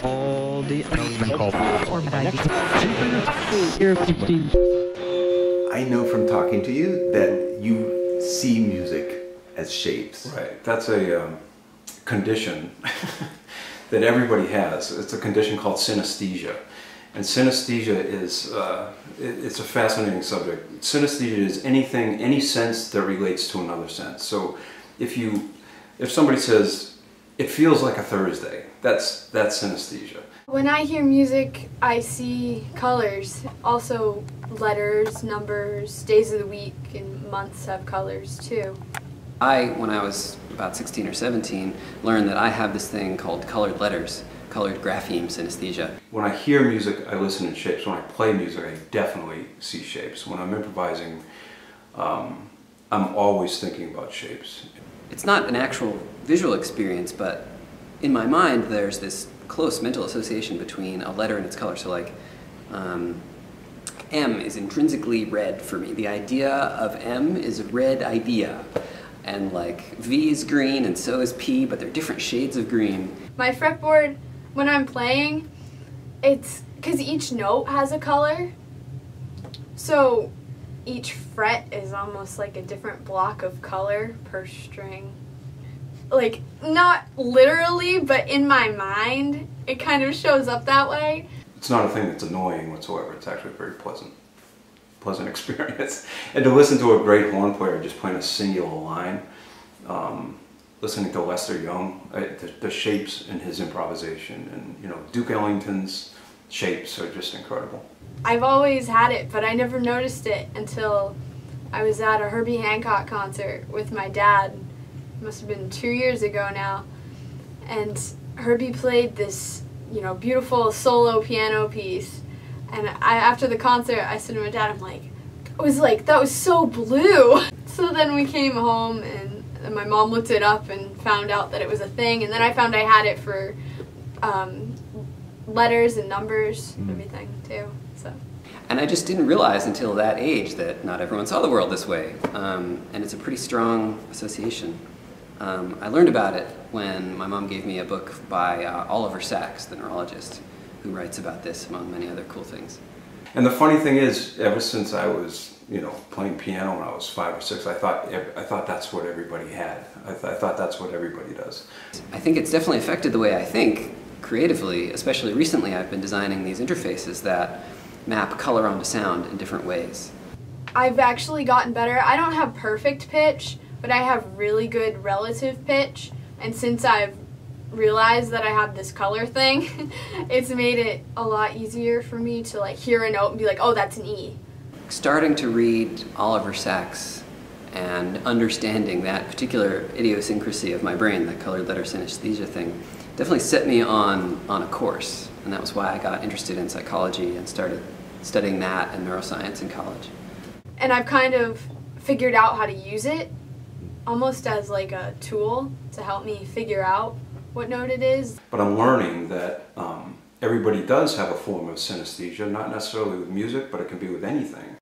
all the elements called I know from talking to you that you see music as shapes. Right. That's a condition that everybody has. It's a condition called synesthesia. And synesthesia is, it's a fascinating subject. Synesthesia is anything, any sense that relates to another sense. So if somebody says, it feels like a Thursday, that's synesthesia. When I hear music, I see colors. Also letters, numbers, days of the week, and months have colors too. When I was about 16 or 17, learned that I have this thing called colored letters, colored grapheme synesthesia. When I hear music, I listen in shapes. When I play music, I definitely see shapes. When I'm improvising, I'm always thinking about shapes. It's not an actual visual experience, but in my mind there's this close mental association between a letter and its color. So like, M is intrinsically red for me. The idea of M is a red idea. And like, V is green and so is P, but they're different shades of green. My fretboard, when I'm playing, it's because each note has a color. So each fret is almost like a different block of color per string. Like, not literally, but in my mind, it kind of shows up that way. It's not a thing that's annoying whatsoever. It's actually a very pleasant experience. And to listen to a great horn player just playing a singular line, listening to Lester Young, the shapes in his improvisation, and you know, Duke Ellington's shapes are just incredible. I've always had it, but I never noticed it until I was at a Herbie Hancock concert with my dad. It must have been 2 years ago now. And Herbie played this, you know, beautiful solo piano piece. And after the concert, I said to my dad, that was so blue. So then we came home and my mom looked it up and found out that it was a thing. And then I found I had it for letters and numbers, everything too. So. And I just didn't realize until that age that not everyone saw the world this way. And it's a pretty strong association. I learned about it when my mom gave me a book by Oliver Sacks, the neurologist, who writes about this among many other cool things. And the funny thing is, ever since I was, you know, playing piano when I was 5 or 6, I thought that's what everybody had. I thought that's what everybody does. I think it's definitely affected the way I think creatively. Especially recently, I've been designing these interfaces that map color onto sound in different ways. I've actually gotten better. I don't have perfect pitch, but I have really good relative pitch. And since I've realized that I have this color thing, it's made it a lot easier for me to like hear a note and be like, oh, that's an E. Starting to read Oliver Sacks and understanding that particular idiosyncrasy of my brain, the colored letter synesthesia thing, definitely set me on a course. And that was why I got interested in psychology and started studying that and neuroscience in college. And I've kind of figured out how to use it almost as like a tool to help me figure out what note it is. But I'm learning that everybody does have a form of synesthesia, not necessarily with music, but it can be with anything.